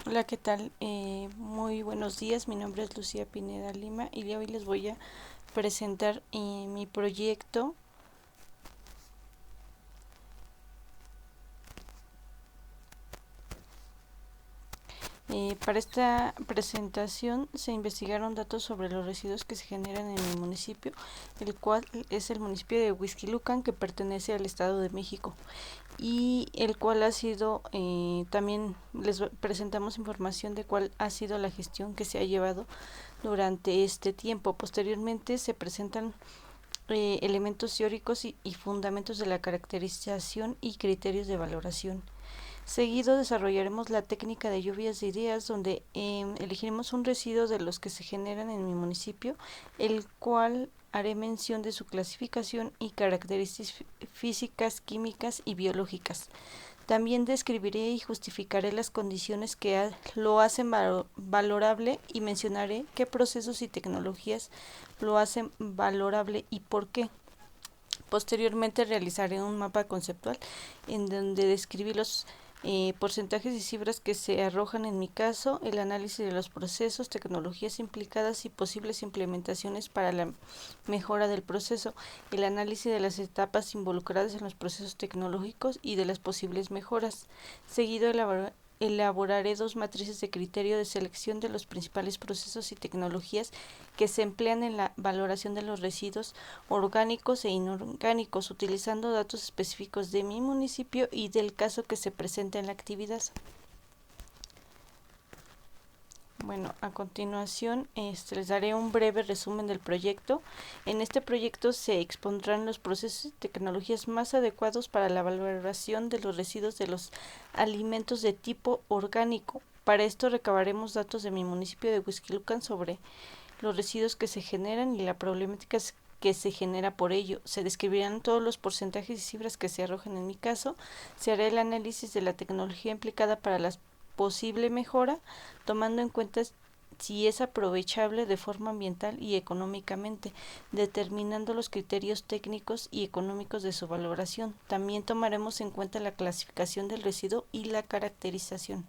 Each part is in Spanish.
Hola, ¿qué tal? Muy buenos días, mi nombre es Lucía Pineda Lima y hoy les voy a presentar mi proyecto. Para esta presentación se investigaron datos sobre los residuos que se generan en mi municipio, el cual es el municipio de Huixquilucan, que pertenece al Estado de México, y el cual ha sido, también les presentamos información de cuál ha sido la gestión que se ha llevado durante este tiempo. Posteriormente se presentan elementos teóricos y fundamentos de la caracterización y criterios de valoración. Seguido desarrollaremos la técnica de lluvias de ideas, donde elegiremos un residuo de los que se generan en mi municipio, el cual haré mención de su clasificación y características físicas, químicas y biológicas. También describiré y justificaré las condiciones que lo hacen valorable y mencionaré qué procesos y tecnologías lo hacen valorable y por qué. Posteriormente realizaré un mapa conceptual en donde describí los porcentajes y cifras que se arrojan en mi caso, el análisis de los procesos, tecnologías implicadas y posibles implementaciones para la mejora del proceso, el análisis de las etapas involucradas en los procesos tecnológicos y de las posibles mejoras. Seguido elaboraré dos matrices de criterio de selección de los principales procesos y tecnologías que se emplean en la valoración de los residuos orgánicos e inorgánicos, utilizando datos específicos de mi municipio y del caso que se presenta en la actividad. Bueno, a continuación les daré un breve resumen del proyecto. En este proyecto se expondrán los procesos y tecnologías más adecuados para la valoración de los residuos de los alimentos de tipo orgánico. Para esto recabaremos datos de mi municipio de Huixquilucan sobre los residuos que se generan y la problemática que se genera por ello. Se describirán todos los porcentajes y cifras que se arrojan en mi caso. Se hará el análisis de la tecnología implicada para la posible mejora, tomando en cuenta si es aprovechable de forma ambiental y económicamente, determinando los criterios técnicos y económicos de su valoración. También tomaremos en cuenta la clasificación del residuo y la caracterización.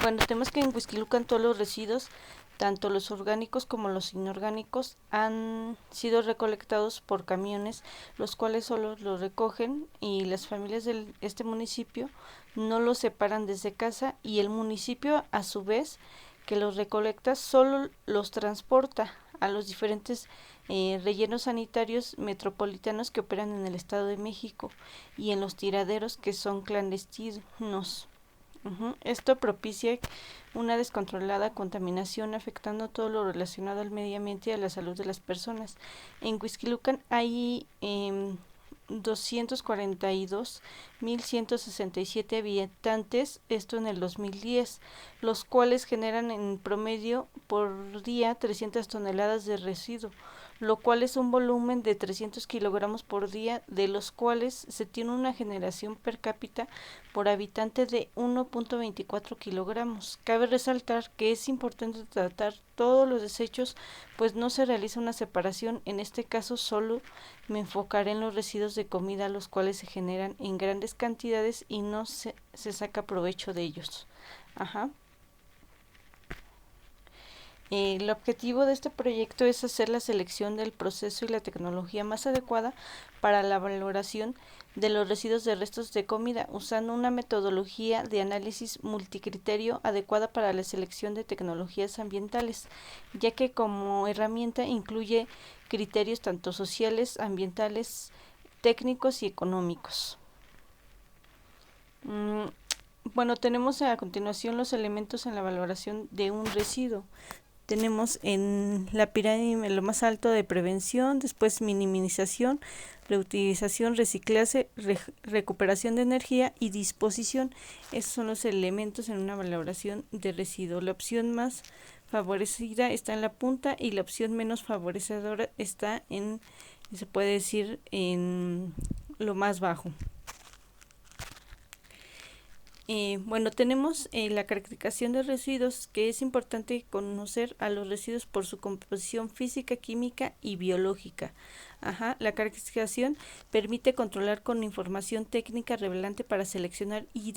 Bueno, tenemos que en Huixquilucan todos los residuos, tanto los orgánicos como los inorgánicos, han sido recolectados por camiones, los cuales solo los recogen y las familias de este municipio no los separan desde casa y el municipio a su vez que los recolecta solo los transporta a los diferentes rellenos sanitarios metropolitanos que operan en el Estado de México y en los tiraderos que son clandestinos. Esto propicia una descontrolada contaminación afectando todo lo relacionado al medio ambiente y a la salud de las personas. En Huixquilucan hay 242.167 habitantes, esto en el 2010, los cuales generan en promedio por día 300 toneladas de residuo, lo cual es un volumen de 300 kilogramos por día, de los cuales se tiene una generación per cápita por habitante de 1.24 kilogramos. Cabe resaltar que es importante tratar todos los desechos, pues no se realiza una separación. En este caso solo me enfocaré en los residuos de comida, los cuales se generan en grandes cantidades y no se saca provecho de ellos. Ajá. El objetivo de este proyecto es hacer la selección del proceso y la tecnología más adecuada para la valoración de los residuos de restos de comida, usando una metodología de análisis multicriterio adecuada para la selección de tecnologías ambientales, ya que como herramienta incluye criterios tanto sociales, ambientales, técnicos y económicos. Mm, bueno, tenemos a continuación los elementos en la valoración de un residuo. Tenemos en la pirámide lo más alto de prevención, después minimización, reutilización, reciclaje, recuperación de energía y disposición. Esos son los elementos en una valoración de residuo. La opción más favorecida está en la punta y la opción menos favorecedora está en, se puede decir, en lo más bajo. Bueno, tenemos la caracterización de residuos, que es importante conocer a los residuos por su composición física, química y biológica. La clasificación permite controlar con información técnica relevante para seleccionar y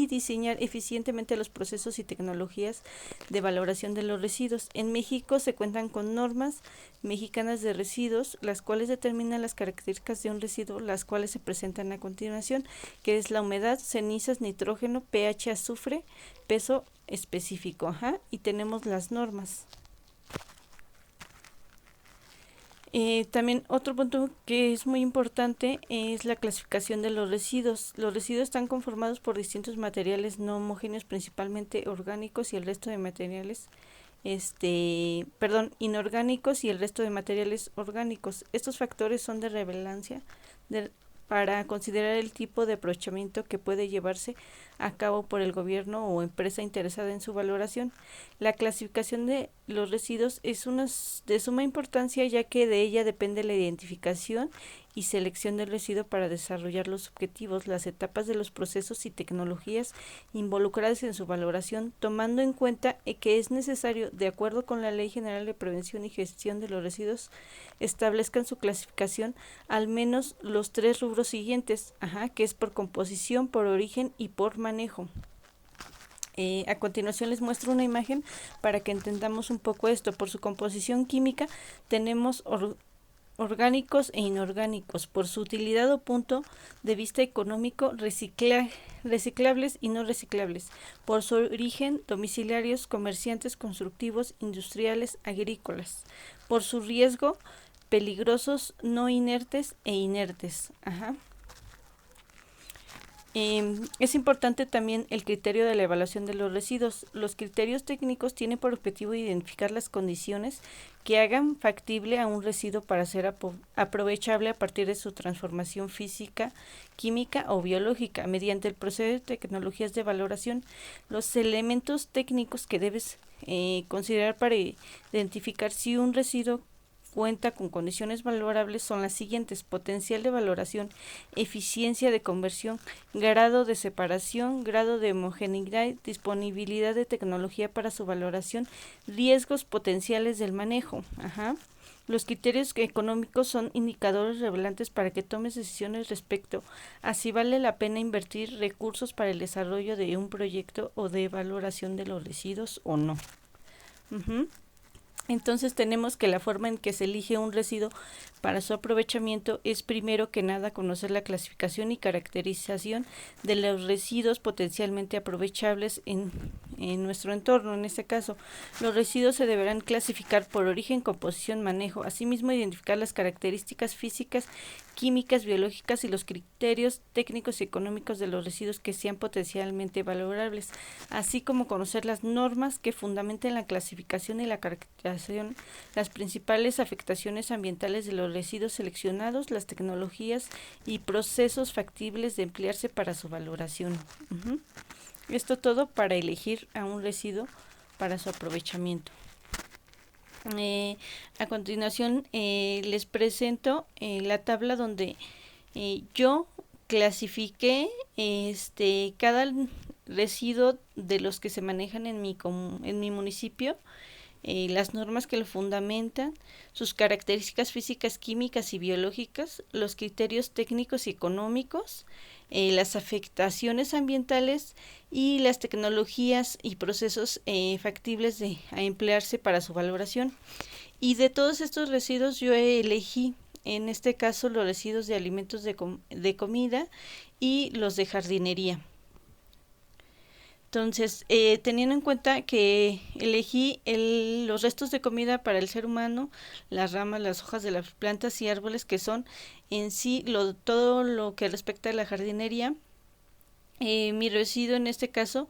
diseñar eficientemente los procesos y tecnologías de valoración de los residuos. En México se cuentan con normas mexicanas de residuos, las cuales determinan las características de un residuo, las cuales se presentan a continuación, que es la humedad, cenizas, nitrógeno, pH, azufre, peso específico. Y tenemos las normas. También otro punto que es muy importante es la clasificación de los residuos. Los residuos están conformados por distintos materiales no homogéneos, principalmente orgánicos y el resto de materiales inorgánicos y el resto de materiales orgánicos. Estos factores son de relevancia para considerar el tipo de aprovechamiento que puede llevarse a cabo por el gobierno o empresa interesada en su valoración. La clasificación de los residuos es de suma importancia, ya que de ella depende la identificación y selección del residuo para desarrollar los objetivos, las etapas de los procesos y tecnologías involucradas en su valoración, tomando en cuenta que es necesario, de acuerdo con la Ley General de Prevención y Gestión de los Residuos, establezcan su clasificación al menos los 3 rubros siguientes, que es por composición, por origen y por manejo. A continuación les muestro una imagen para que entendamos un poco esto. Por su composición química tenemos orgánicos e inorgánicos. Por su utilidad o punto de vista económico, reciclables y no reciclables. Por su origen, domiciliarios, comerciantes, constructivos, industriales, agrícolas. Por su riesgo, peligrosos, no inertes e inertes. Es importante también el criterio de la evaluación de los residuos. Los criterios técnicos tienen por objetivo identificar las condiciones que hagan factible a un residuo para ser aprovechable a partir de su transformación física, química o biológica mediante el proceso de tecnologías de valoración. Los elementos técnicos que debes considerar para identificar si un residuo cuenta con condiciones valorables son las siguientes: potencial de valoración, eficiencia de conversión, grado de separación, grado de homogeneidad, disponibilidad de tecnología para su valoración, riesgos potenciales del manejo. Los criterios económicos son indicadores relevantes para que tomes decisiones respecto a si vale la pena invertir recursos para el desarrollo de un proyecto o de valoración de los residuos o no. Entonces tenemos que la forma en que se elige un residuo para su aprovechamiento es, primero que nada, conocer la clasificación y caracterización de los residuos potencialmente aprovechables en nuestro entorno. En este caso, los residuos se deberán clasificar por origen, composición, manejo. Asimismo, identificar las características físicas, químicas, biológicas y los criterios técnicos y económicos de los residuos que sean potencialmente valorables, así como conocer las normas que fundamenten la clasificación y la caracterización, las principales afectaciones ambientales de los residuos seleccionados, las tecnologías y procesos factibles de emplearse para su valoración. Esto todo para elegir a un residuo para su aprovechamiento. A continuación les presento la tabla donde yo clasifiqué cada residuo de los que se manejan en mi municipio, las normas que lo fundamentan, sus características físicas, químicas y biológicas, los criterios técnicos y económicos, las afectaciones ambientales y las tecnologías y procesos factibles a emplearse para su valoración. Y de todos estos residuos yo elegí, en este caso, los residuos de alimentos de comida y los de jardinería. Entonces, teniendo en cuenta que elegí los restos de comida para el ser humano, las ramas, las hojas de las plantas y árboles, que son en sí todo lo que respecta a la jardinería, mi residuo en este caso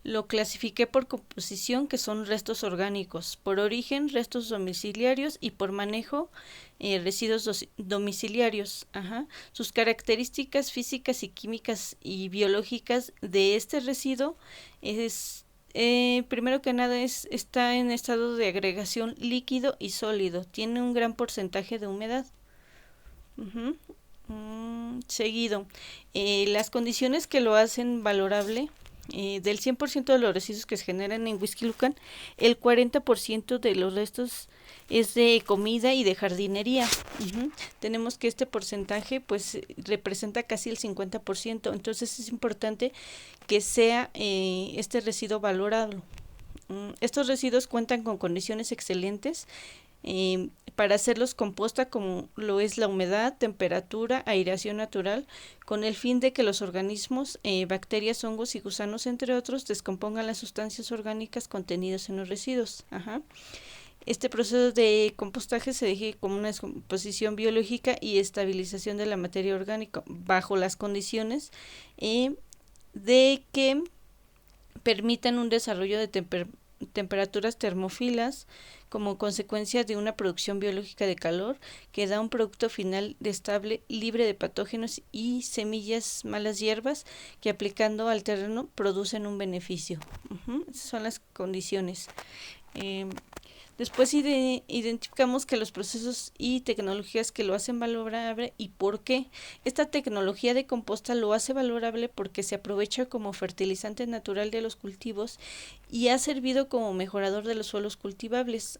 lo clasifiqué por composición, que son restos orgánicos, por origen, restos domiciliarios, y por manejo, residuos domiciliarios. Sus características físicas y químicas y biológicas de este residuo es, primero que nada, está en estado de agregación líquido y sólido, tiene un gran porcentaje de humedad. Seguido, las condiciones que lo hacen valorable Del 100% de los residuos que se generan en Huixquilucan, el 40% de los restos es de comida y de jardinería. Tenemos que este porcentaje pues representa casi el 50%, entonces es importante que sea este residuo valorado. Estos residuos cuentan con condiciones excelentes para hacerlos composta, como lo es la humedad, temperatura, aireación natural, con el fin de que los organismos, bacterias, hongos y gusanos, entre otros, descompongan las sustancias orgánicas contenidas en los residuos. Este proceso de compostaje se deje como una descomposición biológica y estabilización de la materia orgánica bajo las condiciones de que permitan un desarrollo de temperaturas termófilas como consecuencia de una producción biológica de calor que da un producto final estable, libre de patógenos y semillas, malas hierbas, que aplicando al terreno producen un beneficio. Esas son las condiciones. Después identificamos que los procesos y tecnologías que lo hacen valorable y por qué. Esta tecnología de composta lo hace valorable porque se aprovecha como fertilizante natural de los cultivos y ha servido como mejorador de los suelos cultivables.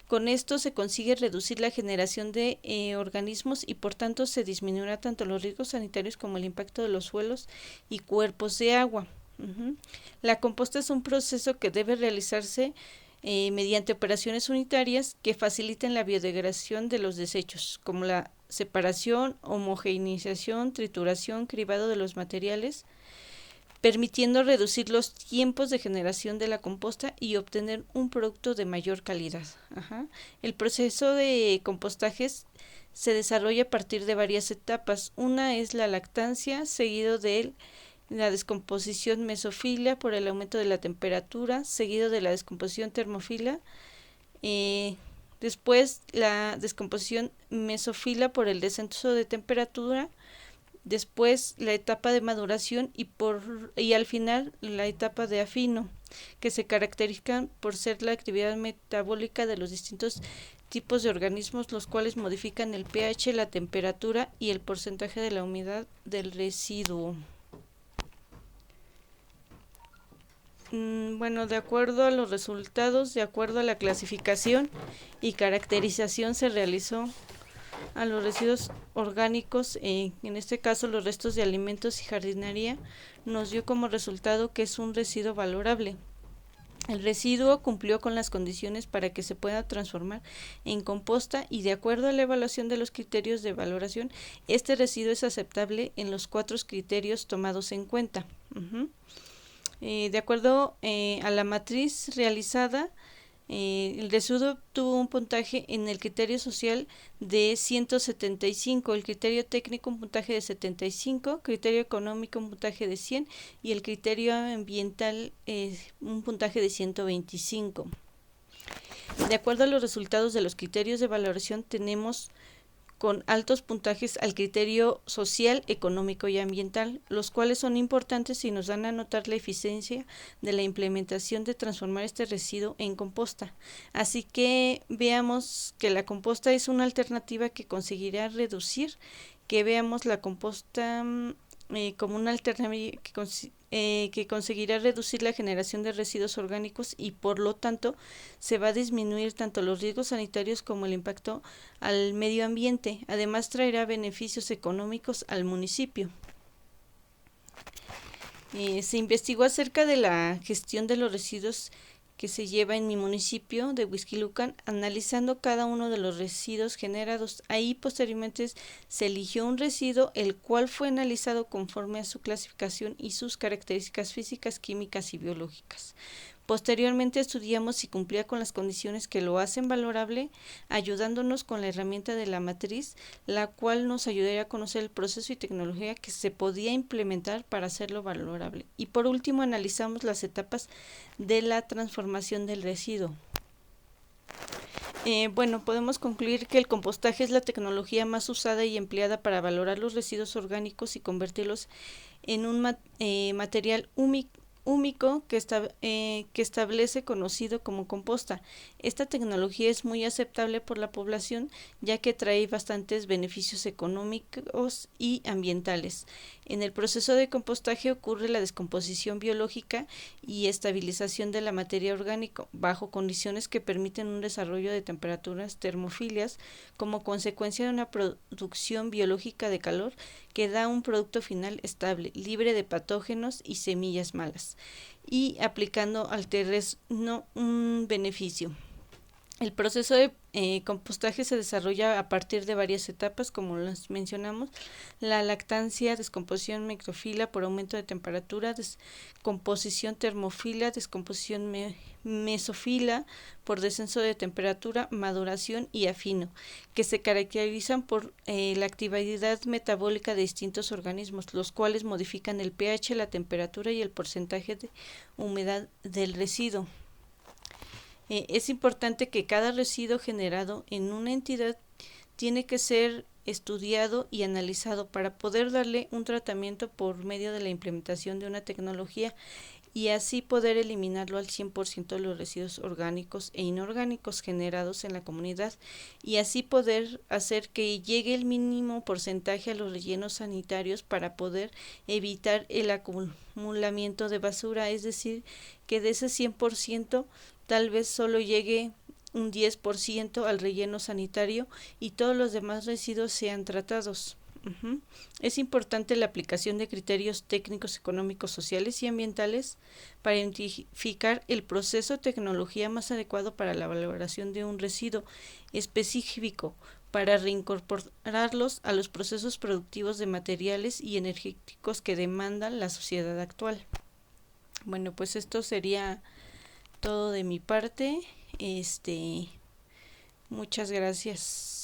Con esto se consigue reducir la generación de organismos y por tanto se disminuirá tanto los riesgos sanitarios como el impacto de los suelos y cuerpos de agua. La composta es un proceso que debe realizarse mediante operaciones unitarias que faciliten la biodegradación de los desechos, como la separación, homogeneización, trituración, cribado de los materiales, permitiendo reducir los tiempos de generación de la composta y obtener un producto de mayor calidad. El proceso de compostajes se desarrolla a partir de varias etapas. Una es la lactancia, seguido de la descomposición mesófila por el aumento de la temperatura, seguido de la descomposición termófila, después la descomposición mesófila por el descenso de temperatura, después la etapa de maduración y al final la etapa de afino, que se caracterizan por ser la actividad metabólica de los distintos tipos de organismos, los cuales modifican el pH, la temperatura y el porcentaje de la humedad del residuo. Bueno, de acuerdo a los resultados, de acuerdo a la clasificación y caracterización se realizó a los residuos orgánicos, en este caso los restos de alimentos y jardinería, nos dio como resultado que es un residuo valorable. El residuo cumplió con las condiciones para que se pueda transformar en composta y de acuerdo a la evaluación de los criterios de valoración, este residuo es aceptable en los 4 criterios tomados en cuenta. De acuerdo a la matriz realizada, el residuo tuvo un puntaje en el criterio social de 175, el criterio técnico un puntaje de 75, criterio económico un puntaje de 100 y el criterio ambiental un puntaje de 125. De acuerdo a los resultados de los criterios de valoración, tenemos con altos puntajes al criterio social, económico y ambiental, los cuales son importantes y nos dan a notar la eficiencia de la implementación de transformar este residuo en composta. Así que veamos que la composta es una alternativa que conseguirá reducir, que veamos la composta como una alternativa que conseguirá reducir la generación de residuos orgánicos y por lo tanto se va a disminuir tanto los riesgos sanitarios como el impacto al medio ambiente. Además traerá beneficios económicos al municipio. Se investigó acerca de la gestión de los residuos que se lleva en mi municipio de Huixquilucan, analizando cada uno de los residuos generados. Ahí posteriormente se eligió un residuo, el cual fue analizado conforme a su clasificación y sus características físicas, químicas y biológicas. Posteriormente estudiamos si cumplía con las condiciones que lo hacen valorable, ayudándonos con la herramienta de la matriz, la cual nos ayudaría a conocer el proceso y tecnología que se podía implementar para hacerlo valorable. Y por último analizamos las etapas de la transformación del residuo. Bueno, podemos concluir que el compostaje es la tecnología más usada y empleada para valorar los residuos orgánicos y convertirlos en un material húmico que establece conocido como composta. Esta tecnología es muy aceptable por la población ya que trae bastantes beneficios económicos y ambientales. En el proceso de compostaje ocurre la descomposición biológica y estabilización de la materia orgánica bajo condiciones que permiten un desarrollo de temperaturas termofilias como consecuencia de una producción biológica de calor que da un producto final estable, libre de patógenos y semillas malas, y aplicando al terreno un beneficio. El proceso de compostaje se desarrolla a partir de varias etapas, como las mencionamos: la lactancia, descomposición microfila por aumento de temperatura, descomposición termofila, descomposición mesofila por descenso de temperatura, maduración y afino, que se caracterizan por la actividad metabólica de distintos organismos, los cuales modifican el pH, la temperatura y el porcentaje de humedad del residuo. Es importante que cada residuo generado en una entidad tiene que ser estudiado y analizado para poder darle un tratamiento por medio de la implementación de una tecnología y así poder eliminarlo al 100% de los residuos orgánicos e inorgánicos generados en la comunidad, y así poder hacer que llegue el mínimo porcentaje a los rellenos sanitarios para poder evitar el acumulamiento de basura, es decir, que de ese 100% tal vez solo llegue un 10% al relleno sanitario y todos los demás residuos sean tratados. Es importante la aplicación de criterios técnicos, económicos, sociales y ambientales para identificar el proceso o tecnología más adecuado para la valoración de un residuo específico, para reincorporarlos a los procesos productivos de materiales y energéticos que demanda la sociedad actual. Bueno, pues esto sería todo de mi parte. Muchas gracias.